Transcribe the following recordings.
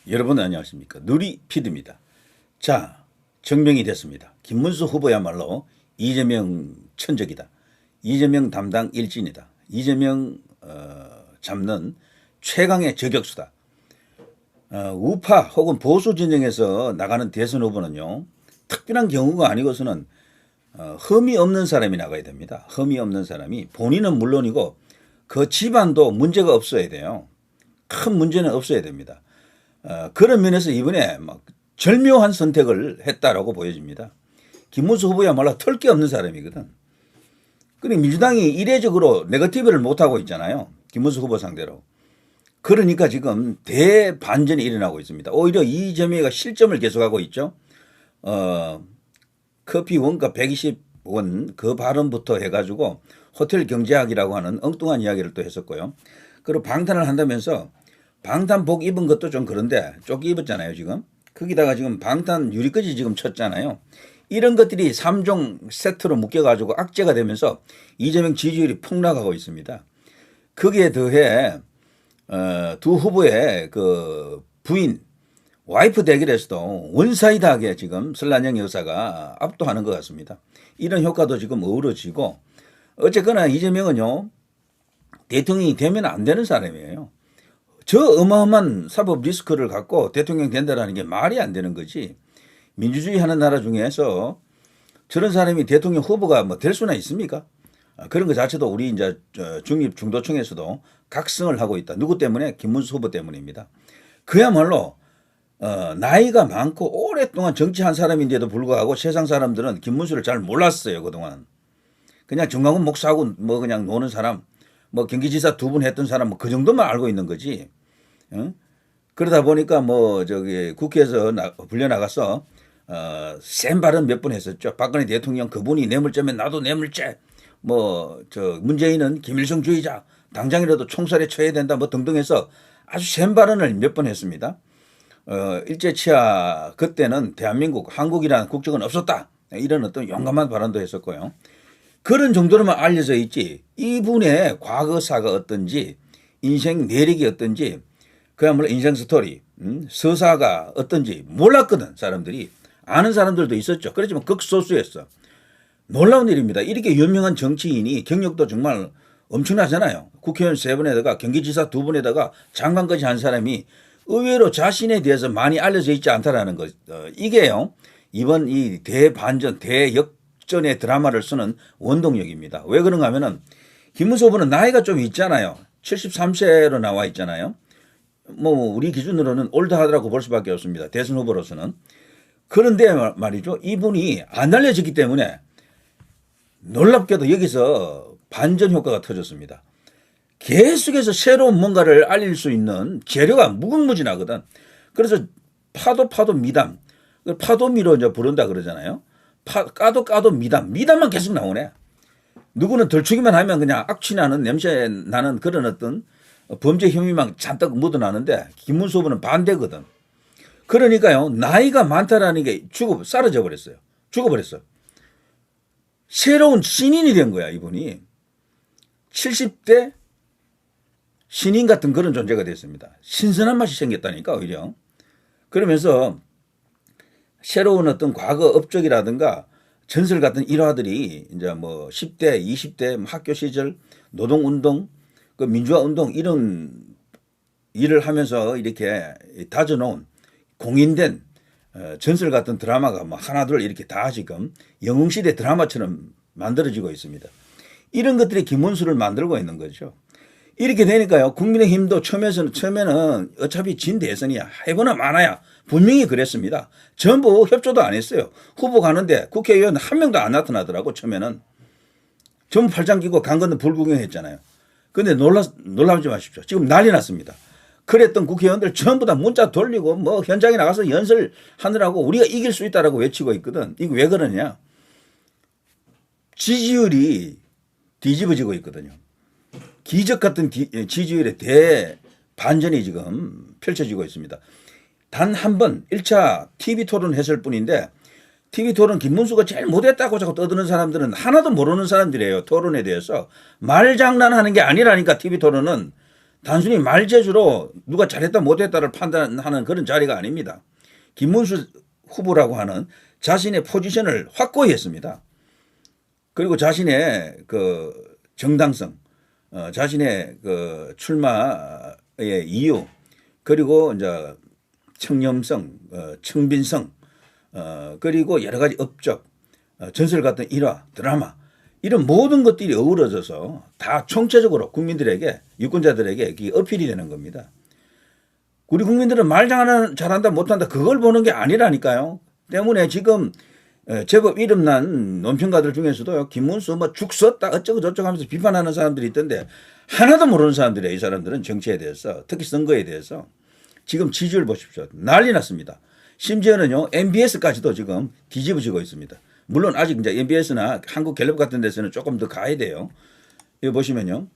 여러분 안녕하십니까. 누리피드입니다. 자, 증명이 됐습니다. 김문수 후보야말로 이재명 천적이다. 이재명 담당 일진이다. 이재명 잡는 최강의 저격수다. 우파 혹은 보수 진영에서 나가는 대선 후보는요. 특별한 경우가 아니고서는 흠이 없는 사람이 나가야 됩니다. 흠이 없는 사람이 본인은 물론이고 그 집안도 문제가 없어야 돼요. 큰 문제는 없어야 됩니다. 그런 면에서 이번에 막 절묘한 선택을 했다라고 보여집니다. 김문수 후보야말로 털 게 없는 사람이거든. 그리고 민주당이 이례적으로 네거티브를 못하고 있잖아요. 김문수 후보 상대로. 그러니까 지금 대반전이 일어나고 있습니다. 오히려 이재명이가 실점을 계속하고 있죠. 커피 원가 120원 그 발언부터 해가지고 호텔 경제학이라고 하는 엉뚱한 이야기를 또 했었고요. 그리고 방탄을 한다면서 방탄복 입은 것도 좀 그런데 조끼 입었잖아요 지금. 거기다가 지금 방탄 유리까지 지금 쳤잖아요. 이런 것들이 3종 세트로 묶여가지고 악재가 되면서 이재명 지지율이 폭락하고 있습니다. 거기에 더해 두 후보의 그 부인 와이프 대결에서도 원사이드하게 지금 설란영 여사가 압도하는 것 같습니다. 이런 효과도 지금 어우러지고 어쨌거나 이재명은요 대통령이 되면 안 되는 사람이에요. 저 어마어마한 사법 리스크를 갖고 대통령 된다라는 게 말이 안 되는 거지. 민주주의 하는 나라 중에서 저런 사람이 대통령 후보가 뭐 될 수나 있습니까? 그런 것 자체도 우리 이제 중립 중도층에서도 각성을 하고 있다. 누구 때문에? 김문수 후보 때문입니다. 그야말로 나이가 많고 오랫동안 정치한 사람인데도 불구하고 세상 사람들은 김문수를 잘 몰랐어요 그동안. 그냥 정광훈 목사하고 뭐 그냥 노는 사람, 뭐 경기지사 2분 했던 사람 뭐 그 정도만 알고 있는 거지. 그러다 보니까 뭐 저기 국회에서 불려 나가서 센 발언 몇 번 했었죠. 박근혜 대통령 그분이 뇌물죄면 나도 뇌물죄. 뭐 저 문재인은 김일성주의자. 당장이라도 총살에 처해야 된다. 뭐 등등 해서 아주 센 발언을 몇 번 했습니다. 일제치하 그때는 대한민국 한국이라는 국적은 없었다. 이런 어떤 용감한 발언도 했었고요. 그런 정도로만 알려져 있지 이분의 과거사가 어떤지 인생 내력이 어떤지 그야말로 인생 스토리 서사가 어떤지 몰랐거든. 사람들이 아는 사람들도 있었죠. 그렇지만 극소수였어. 놀라운 일입니다. 이렇게 유명한 정치인이 경력도 정말 엄청나잖아요. 국회의원 3분에다가 경기지사 2분에다가 장관까지 한 사람이 의외로 자신에 대해서 많이 알려져 있지 않다라는 것. 이게요 이번 이 대반전 대역전의 드라마를 쓰는 원동력입니다. 왜 그런가 하면은 김문수 후보는 나이가 좀 있잖아요. 73세로 나와 있잖아요. 뭐 우리 기준으로는 올드하다고 볼 수밖에 없습니다. 대선 후보로서는. 그런데 말이죠. 이분이 안 알려졌기 때문에 놀랍게도 여기서 반전 효과가 터졌습니다. 계속해서 새로운 뭔가를 알릴 수 있는 재료가 무궁무진하거든. 그래서 파도 미담. 파도미로 이제 부른다 그러잖아요. 까도 미담만 계속 나오네. 누구는 들추기만 하면 그냥 악취나는 냄새 나는 그런 어떤 범죄 혐의만 잔뜩 묻어나는데 김문수 후보는 반대거든. 그러니까요 나이가 많다라는 게 사라져 버렸어요. 죽어버렸어. 새로운 신인이 된 거야 이분이. 70대 신인 같은 그런 존재가 됐습니다. 신선한 맛이 생겼다니까 오히려. 그러면서 새로운 어떤 과거 업적이라든가 전설 같은 일화들이 이제 뭐 10대, 20대 학교 시절 노동운동, 그 민주화운동 이런 일을 하면서 이렇게 다져놓은 공인된 전설 같은 드라마가 뭐 하나둘 이렇게 다 지금 영웅시대 드라마처럼 만들어지고 있습니다. 이런 것들이 김문수를 만들고 있는 거죠. 이렇게 되니까요. 국민의힘도 처음에는 어차피 진 대선이야. 해보나 마나야. 분명히 그랬습니다. 전부 협조도 안 했어요. 후보 가는데 국회의원 한 명도 안 나타나더라고 처음에는. 전부 팔짱 끼고 간 건너 불구경했잖아요. 근데 놀라지 마십시오. 지금 난리 났습니다. 그랬던 국회의원들 전부 다 문자 돌리고 뭐 현장에 나가서 연설하느라고 우리가 이길 수 있다라고 외치고 있거든. 이거 왜 그러냐. 지지율이 뒤집어지고 있거든요. 기적 같은 지지율의 대반전이 지금 펼쳐지고 있습니다. 단 한 번 1차 TV토론 했을 뿐인데 TV토론 김문수가 제일 못했다고 자꾸 떠드는 사람들은 하나도 모르는 사람들이에요. 토론에 대해서. 말장난하는 게 아니라니까 TV토론은. 단순히 말재주로 누가 잘했다 못했다를 판단하는 그런 자리가 아닙니다. 김문수 후보라고 하는 자신의 포지션을 확고히 했습니다. 그리고 자신의 그 정당성, 자신의 그 출마의 이유, 그리고 이제 청렴성, 청빈성, 그리고 여러 가지 업적, 전설 같은 일화, 드라마, 이런 모든 것들이 어우러져서 다 총체적으로 국민들에게, 유권자들에게 어필이 되는 겁니다. 우리 국민들은 말 잘한다 못한다 그걸 보는 게 아니라니까요. 때문에 지금 제법 이름난 논평가들 중에서도요, 김문수 뭐 죽 썼다 어쩌고 저쩌고 하면서 비판하는 사람들이 있던데 하나도 모르는 사람들이에요. 이 사람들은 정치에 대해서, 특히 선거에 대해서. 지금 지지율 보십시오. 난리 났습니다. 심지어는요, MBS까지도 지금 뒤집어지고 있습니다. 물론 아직 이제 MBS나 한국갤럽 같은 데서는 조금 더 가야 돼요. 여기 보시면요,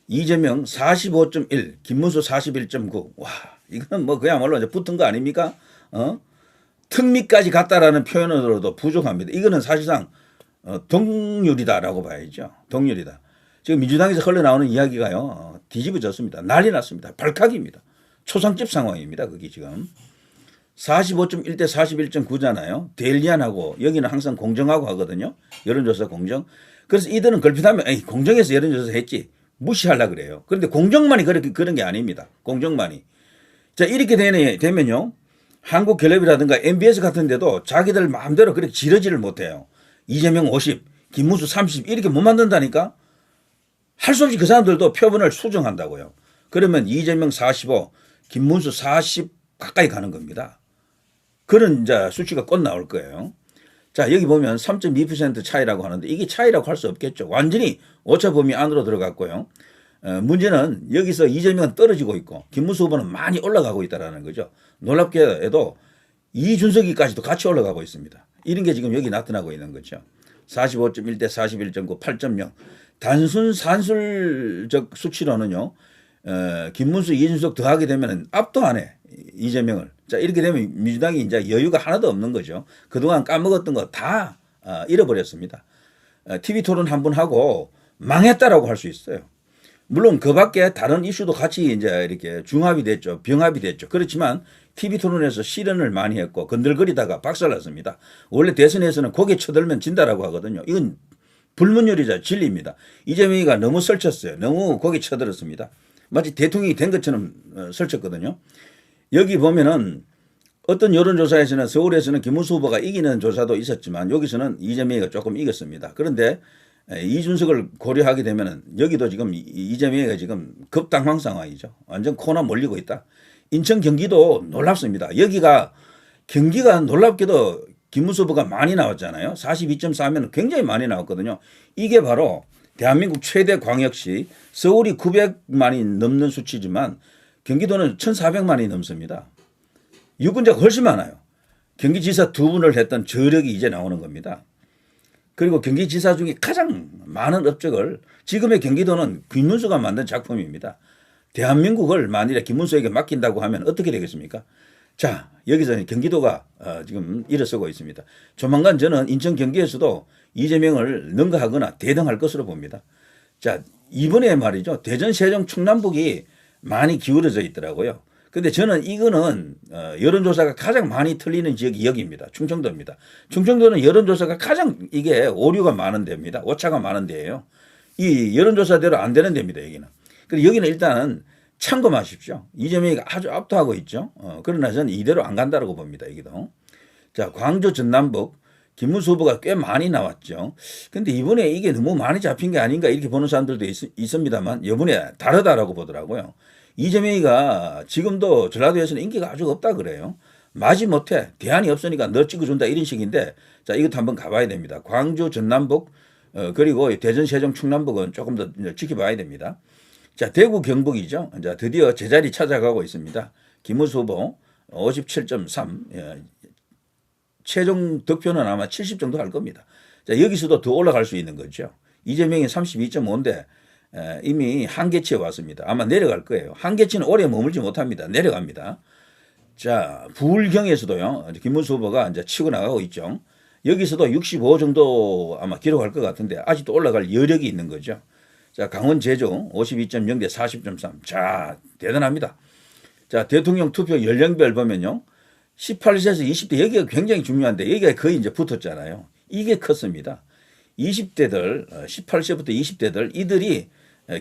이재명 45.1, 김문수 41.9. 와, 이건 뭐 그야말로 이제 붙은 거 아닙니까? 특미까지 갔다라는 표현으로도 부족합니다. 이거는 사실상 동률이다라고 봐야죠. 동률이다. 지금 민주당에서 흘러나오는 이야기가요, 뒤집어졌습니다. 난리 났습니다. 발칵입니다. 초상집 상황입니다. 그게 지금 45.1 대 41.9잖아요. 데일리안하고 여기는 항상 공정하고 하거든요. 여론조사 공정. 그래서 이들은 걸핏하면 에이, 공정해서 여론조사 했지 무시하려고 그래요. 그런데 공정만이 그런 게 아닙니다. 공정만이. 자, 이렇게 되면요, 한국갤럽이라든가 MBS 같은 데도 자기들 마음대로 그렇게 지르지를 못해요. 이재명 50, 김문수 30 이렇게 못 만든다니까. 할 수 없이 그 사람들도 표본을 수정한다고요. 그러면 이재명 45, 김문수 40 가까이 가는 겁니다. 그런 이제 수치가 곧 나올 거예요. 자, 여기 보면 3.2% 차이라고 하는데 이게 차이라고 할 수 없겠죠. 완전히 오차 범위 안으로 들어갔고요. 문제는 여기서 이재명은 떨어지고 있고 김문수 후보는 많이 올라가고 있다는 거죠. 놀랍게도 이준석이까지도 같이 올라가고 있습니다. 이런 게 지금 여기 나타나고 있는 거죠. 45.1 대 41.9, 8.0. 단순 산술적 수치로는요, 김문수, 이준석 더하게 되면 압도 안 해. 이재명을. 자, 이렇게 되면 민주당이 이제 여유가 하나도 없는 거죠. 그동안 까먹었던 거 다 잃어버렸습니다. TV 토론 한 번 하고 망했다라고 할 수 있어요. 물론 그 밖에 다른 이슈도 같이 이제 이렇게 중합이 됐죠. 병합이 됐죠. 그렇지만 TV 토론에서 실언을 많이 했고 건들거리다가 박살났습니다. 원래 대선에서는 고개 쳐들면 진다라고 하거든요. 이건 불문율이자 진리입니다. 이재명이가 너무 설쳤어요. 너무 고개 쳐들었습니다. 마치 대통령이 된 것처럼 설쳤거든요. 여기 보면은 어떤 여론조사에서는 서울에서는 김문수 후보가 이기는 조사도 있었지만 여기서는 이재명이가 조금 이겼습니다. 그런데 이준석을 고려하게 되면은 여기도 지금 이재명이가 지금 급당황 상황이죠. 완전 코너 몰리고 있다. 인천 경기도 놀랍습니다. 여기가 경기가 놀랍게도 김문수 후보가 많이 나왔잖아요. 42.4면 굉장히 많이 나왔거든요. 이게 바로 대한민국 최대 광역시 서울이 900만이 넘는 수치지만 경기도는 1,400만이 넘습니다. 유권자가 훨씬 많아요. 경기지사 두 분을 했던 저력이 이제 나오는 겁니다. 그리고 경기지사 중에 가장 많은 업적을 지금의 경기도는 김문수가 만든 작품입니다. 대한민국을 만일에 김문수에게 맡긴다고 하면 어떻게 되겠습니까? 자, 여기서 경기도가 지금 일어서고 있습니다. 조만간 저는 인천 경기에서도 이재명을 능가하거나 대등할 것으로 봅니다. 자, 이번에 말이죠. 대전, 세종, 충남북이 많이 기울어져 있더라고요. 근데 저는 이거는 여론조사가 가장 많이 틀리는 지역이 여기입니다. 충청도입니다. 충청도는 여론조사가 가장 이게 오류가 많은 데입니다. 오차가 많은 데예요. 이 여론조사대로 안 되는 데입니다. 여기는. 그리고 여기는 일단은 참고하십시오. 이재명이 아주 압도하고 있죠. 그러나 저는 이대로 안 간다고 봅니다. 여기도. 자, 광주, 전남북 김문수 후보가 꽤 많이 나왔죠. 근데 이번에 이게 너무 많이 잡힌 게 아닌가 이렇게 보는 사람들도 있습니다만 이번에 다르다라고 보더라고요. 이재명이가 지금도 전라도에서는 인기가 아주 없다 그래요. 마지못해 대안이 없으니까 너 찍어준다 이런 식인데 자, 이것도 한번 가봐야 됩니다. 광주, 전남북 그리고 대전, 세종, 충남북은 조금 더 지켜봐야 됩니다. 자, 대구, 경북이죠. 이제 드디어 제자리 찾아가고 있습니다. 김문수 후보 57.3, 최종 득표는 아마 70 정도 할 겁니다. 자, 여기서도 더 올라갈 수 있는 거죠. 이재명이 32.5인데 이미 한계치에 왔습니다. 아마 내려갈 거예요. 한계치는 오래 머물지 못합니다. 내려갑니다. 자, 부울경에서도요, 김문수 후보가 이제 치고 나가고 있죠. 여기서도 65 정도 아마 기록할 것 같은데 아직도 올라갈 여력이 있는 거죠. 자, 강원 제주 52.0 대 40.3. 자, 대단합니다. 자, 대통령 투표 연령별 보면요. 18세에서 20대 여기가 굉장히 중요한데 여기가 거의 이제 붙었잖아요. 이게 컸습니다. 20대들, 18세부터 20대들 이들이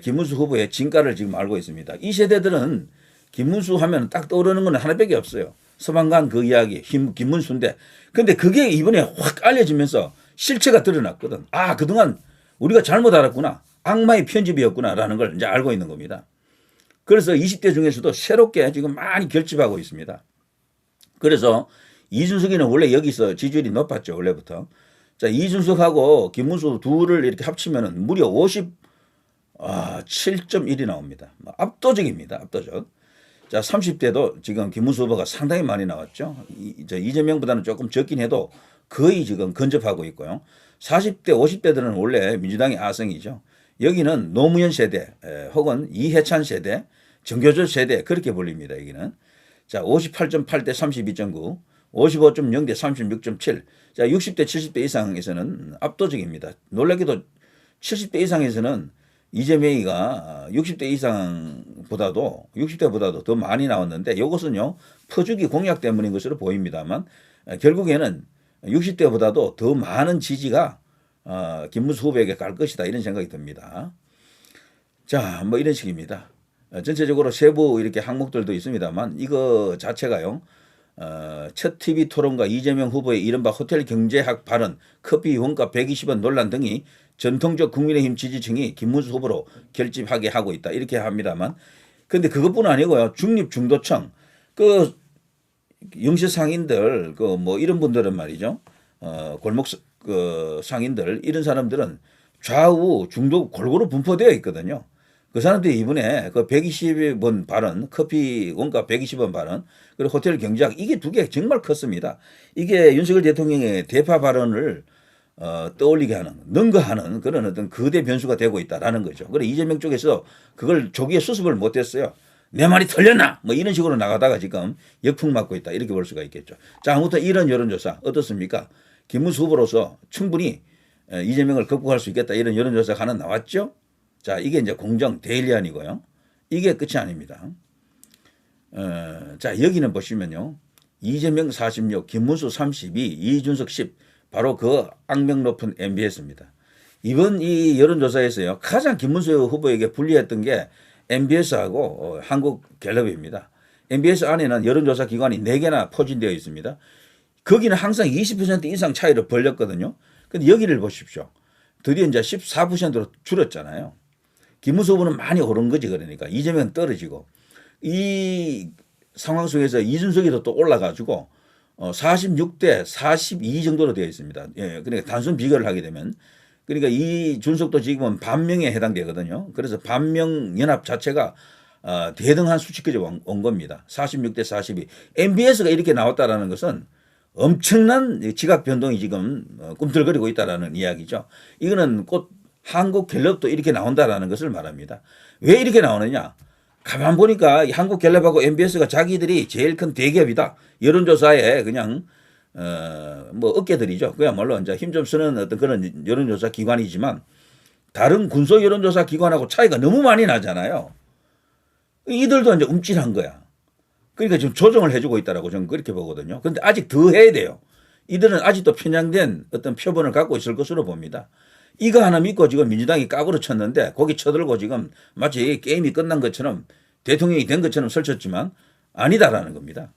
김문수 후보의 진가를 지금 알고 있습니다. 이 세대들은 김문수 하면 딱 떠오르는 건 하나밖에 없어요. 서방관 그 이야기, 김문수인데. 근데 그게 이번에 확 알려지면서 실체가 드러났거든. 아, 그동안 우리가 잘못 알았구나. 악마의 편집이었구나라는 걸 이제 알고 있는 겁니다. 그래서 20대 중에서도 새롭게 지금 많이 결집하고 있습니다. 그래서 이준석이는 원래 여기서 지지율이 높았죠. 원래부터. 자, 이준석하고 김문수 둘을 이렇게 합치면은 무려 57.1이 나옵니다. 압도적입니다. 압도적. 자, 30대도 지금 김문수 후보가 상당히 많이 나왔죠. 이재명보다는 조금 적긴 해도 거의 지금 근접하고 있고요. 40대, 50대들은 원래 민주당의 아성이죠. 여기는 노무현 세대 혹은 이해찬 세대, 정교조 세대 그렇게 불립니다. 여기는. 자, 58.8 대 32.9, 55.0 대 36.7. 자, 60대, 70대 이상에서는 압도적입니다. 놀랍게도 70대 이상에서는 이재명이가 60대 이상보다도 더 많이 나왔는데 이것은요 퍼주기 공약 때문인 것으로 보입니다만 결국에는 60대보다도 더 많은 지지가 김문수 후보에게 갈 것이다 이런 생각이 듭니다. 자, 뭐 이런 식입니다. 전체적으로 세부 이렇게 항목들도 있습니다만 이거 자체가요. 첫 TV 토론과 이재명 후보의 이른바 호텔 경제학 발언, 커피 원가 120원 논란 등이 전통적 국민의힘 지지층이 김문수 후보로 결집하게 하고 있다 이렇게 합니다만 근데 그것뿐 아니고요. 중립중도층 그 영세 상인들 그 뭐 이런 분들은 말이죠. 골목 그 상인들 이런 사람들은 좌우 중도 골고루 분포되어 있거든요. 그 사람들이 이번에 그 120원 발언, 커피 원가 120원 발언, 그리고 호텔 경제학 이게 두 개 정말 컸습니다. 이게 윤석열 대통령의 대파 발언을 떠올리게 하는, 능가하는 그런 어떤 거대 변수가 되고 있다라는 거죠. 그래 이재명 쪽에서 그걸 조기에 수습을 못했어요. 내 말이 틀렸나? 뭐 이런 식으로 나가다가 지금 역풍 맞고 있다 이렇게 볼 수가 있겠죠. 자, 아무튼 이런 여론조사 어떻습니까? 김문수 후보로서 충분히 이재명을 극복할 수 있겠다 이런 여론조사가 하나 나왔죠. 자, 이게 이제 공정 데일리안이고요. 이게 끝이 아닙니다. 자, 여기는 보시면요. 이재명 46, 김문수 32, 이준석 10. 바로 그 악명 높은 MBS입니다. 이번 이 여론조사에서요. 가장 김문수 후보에게 불리했던 게 MBS하고 한국갤럽입니다. MBS 안에는 여론조사 기관이 4개나 포진되어 있습니다. 거기는 항상 20% 이상 차이를 벌렸거든요. 근데 여기를 보십시오. 드디어 이제 14%로 줄었잖아요. 김문수 후보는 많이 오른 거지 그러니까 이재명은 떨어지고 이 상황 속에서 이준석이도 또 올라가지고 46대 42 정도로 되어 있습니다. 예, 그러니까 단순 비교를 하게 되면 그러니까 이준석도 지금은 반명에 해당되거든요. 그래서 반명 연합 자체가 대등한 수치까지 온 겁니다. 46대 42. MBS가 이렇게 나왔다라는 것은 엄청난 지각 변동이 지금 꿈틀거리고 있다라는 이야기죠. 이거는 곧 한국갤럽도 이렇게 나온다라는 것을 말합니다. 왜 이렇게 나오느냐? 가만 보니까 한국갤럽하고 MBS가 자기들이 제일 큰 대기업이다. 여론조사에 그냥 뭐 어깨들이죠. 그야말로 이제 힘 좀 쓰는 어떤 그런 여론조사 기관이지만 다른 군소 여론조사 기관하고 차이가 너무 많이 나잖아요. 이들도 이제 움찔한 거야. 그러니까 지금 조정을 해주고 있다라고 저는 그렇게 보거든요. 그런데 아직 더 해야 돼요. 이들은 아직도 편향된 어떤 표본을 갖고 있을 것으로 봅니다. 이거 하나 믿고 지금 민주당이 까구려 쳤는데 거기 쳐들고 지금 마치 게임이 끝난 것처럼 대통령이 된 것처럼 설쳤지만 아니다라는 겁니다.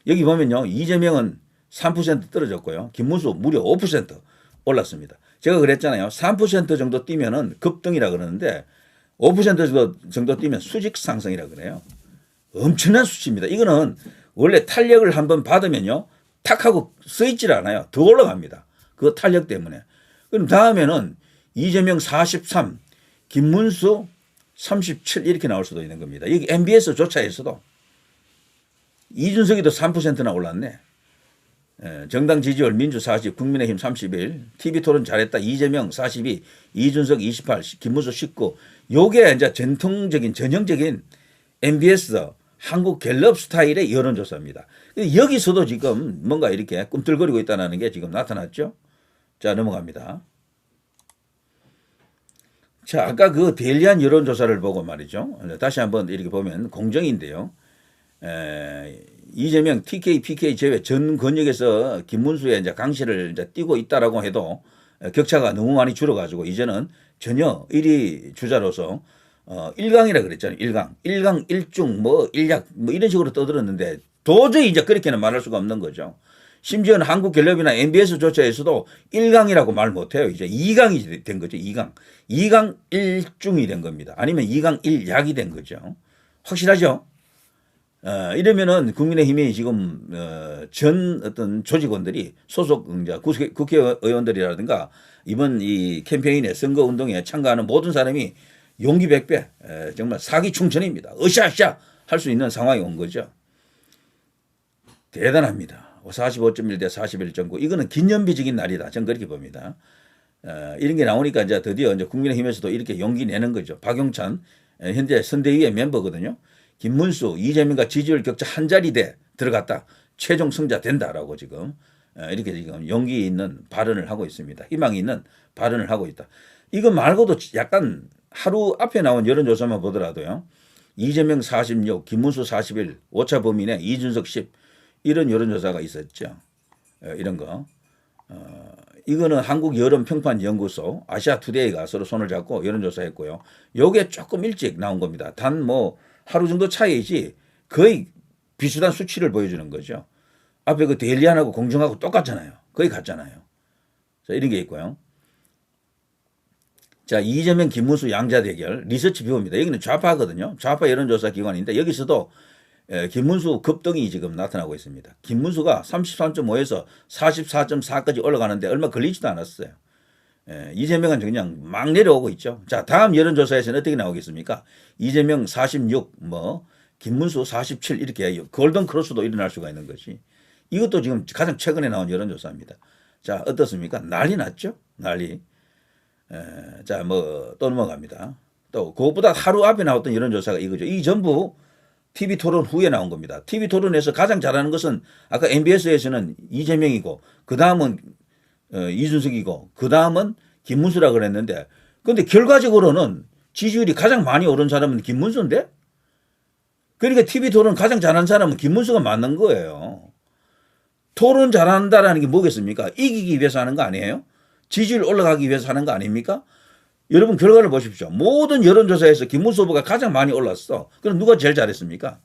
여기 보면요. 이재명은 3% 떨어졌고요. 김문수 무려 5% 올랐습니다. 제가 그랬잖아요. 3% 정도 뛰면은 급등이라 그러는데 5% 정도 뛰면 수직 상승이라 그래요. 엄청난 수치입니다. 이거는 원래 탄력을 한번 받으면요. 탁 하고 서 있질 않아요. 더 올라갑니다. 그 탄력 때문에. 그럼 다음에는 이재명 43, 김문수 37 이렇게 나올 수도 있는 겁니다. 여기 MBS조차에서도 이준석이도 3%나 올랐네. 정당 지지율 민주 40, 국민의힘 31, TV토론 잘했다 이재명 42, 이준석 28, 김문수 19. 요게 이제 전형적인 MBS 한국갤럽 스타일의 여론조사입니다. 여기서도 지금 뭔가 이렇게 꿈틀거리고 있다는 게 지금 나타났죠. 자, 넘어갑니다. 자, 아까 그 데일리한 여론조사를 보고 말이죠. 다시 한번 이렇게 보면 공정인데요. 이재명 TK, PK 제외 전 권역에서 김문수의 이제 강세를 이제 띄고 있다라고 해도 격차가 너무 많이 줄어가지고 이제는 전혀 1위 주자로서 1강이라 그랬잖아요. 1강. 1강, 1중, 뭐 1약 뭐 이런 식으로 떠들었는데 도저히 이제 그렇게는 말할 수가 없는 거죠. 심지어는 한국갤럽이나 MBS조차에서도 1강이라고 말 못해요. 이제 2강이 된 거죠. 2강. 2강 1중이 된 겁니다. 아니면 2강 1약이 된 거죠. 확실하죠? 이러면은 국민의힘이 지금 전 어떤 조직원들이 소속 국회의원들이라든가 이번 이 캠페인에 선거 운동에 참가하는 모든 사람이 용기 백배 정말 사기 충천입니다. 으쌰으쌰 할 수 있는 상황이 온 거죠. 대단합니다. 45.1 대 41.9 이거는 기념비적인 날이다. 저는 그렇게 봅니다. 이런 게 나오니까 이제 드디어 이제 국민의힘에서도 이렇게 용기 내는 거죠. 박용찬 현재 선대위의 멤버거든요. 김문수, 이재명과 지지율 격차 한 자리대 들어갔다. 최종 승자 된다라고 지금 이렇게 지금 용기 있는 발언을 하고 있습니다. 희망이 있는 발언을 하고 있다. 이거 말고도 약간 하루 앞에 나온 여론조사만 보더라도요. 이재명 46, 김문수 41, 오차 범위 내 이준석 10 이런 여론조사가 있었죠. 이런 거. 이거는 한국여론평판연구소 아시아투데이가 서로 손을 잡고 여론조사했고요. 요게 조금 일찍 나온 겁니다. 단 뭐 하루 정도 차이이지 거의 비슷한 수치를 보여주는 거죠. 앞에 그 데일리안하고 공정하고 똑같잖아요. 거의 같잖아요. 자, 이런 게 있고요. 자, 이재명, 김문수 양자 대결 리서치 뷰입니다. 여기는 좌파거든요. 좌파 여론조사 기관인데 여기서도 김문수 급등이 지금 나타나고 있습니다. 김문수가 33.5에서 44.4까지 올라가는데 얼마 걸리지도 않았어요. 이재명은 그냥 막 내려오고 있죠. 자, 다음 여론조사에서는 어떻게 나오겠습니까? 이재명 46, 뭐 김문수 47 이렇게 골든 크로스도 일어날 수가 있는 것이. 이것도 지금 가장 최근에 나온 여론조사입니다. 자, 어떻습니까? 난리 났죠? 난리. 자, 뭐 또 넘어갑니다. 또 그것보다 하루 앞에 나왔던 여론조사가 이거죠. 이 전부 TV 토론 후에 나온 겁니다. TV 토론에서 가장 잘하는 것은 아까 MBS에서는 이재명이고 그 다음은 이준석이고 그 다음은 김문수라 그랬는데 근데 결과적으로는 지지율이 가장 많이 오른 사람은 김문수인데 그러니까 TV 토론 가장 잘하는 사람은 김문수가 맞는 거예요. 토론 잘한다라는 게 뭐겠습니까? 이기기 위해서 하는 거 아니에요? 지지율 올라가기 위해서 하는 거 아닙니까? 여러분 결과를 보십시오. 모든 여론조사에서 김문수 후보가 가장 많이 올랐어. 그럼 누가 제일 잘했습니까?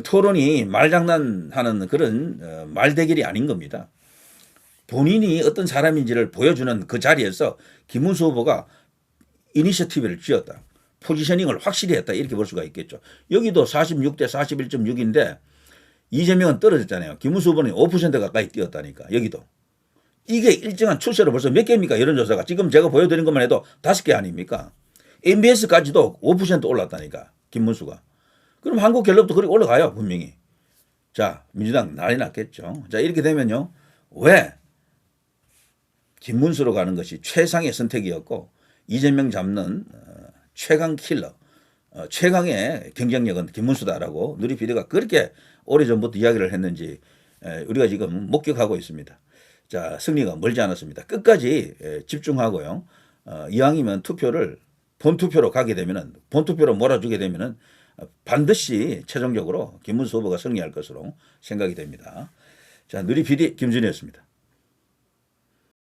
토론이 말장난하는 그런 말대결이 아닌 겁니다. 본인이 어떤 사람인지를 보여주는 그 자리에서 김문수 후보가 이니셔티브를 쥐었다. 포지셔닝을 확실히 했다. 이렇게 볼 수가 있겠죠. 여기도 46대 41.6인데 이재명은 떨어졌잖아요. 김문수 후보는 5% 가까이 뛰었다니까. 여기도. 이게 일정한 추세로 벌써 몇 개입니까? 여론조사가. 지금 제가 보여드린 것만 해도 5개 아닙니까? MBS까지도 5% 올랐다니까. 김문수가. 그럼 한국갤럽도 그렇게 올라가요. 분명히. 자, 민주당 난리 났겠죠. 자, 이렇게 되면요. 왜 김문수로 가는 것이 최상의 선택이었고 이재명 잡는 최강 킬러, 최강의 경쟁력은 김문수다라고 누리피디가 그렇게 오래전부터 이야기를 했는지 우리가 지금 목격하고 있습니다. 자, 승리가 멀지 않았습니다. 끝까지 집중하고요. 이왕이면 투표를 본투표로 가게 되면은 본투표로 몰아주게 되면은 반드시 최종적으로 김문수 후보가 승리할 것으로 생각이 됩니다. 자, 누리 PD 김준이었습니다.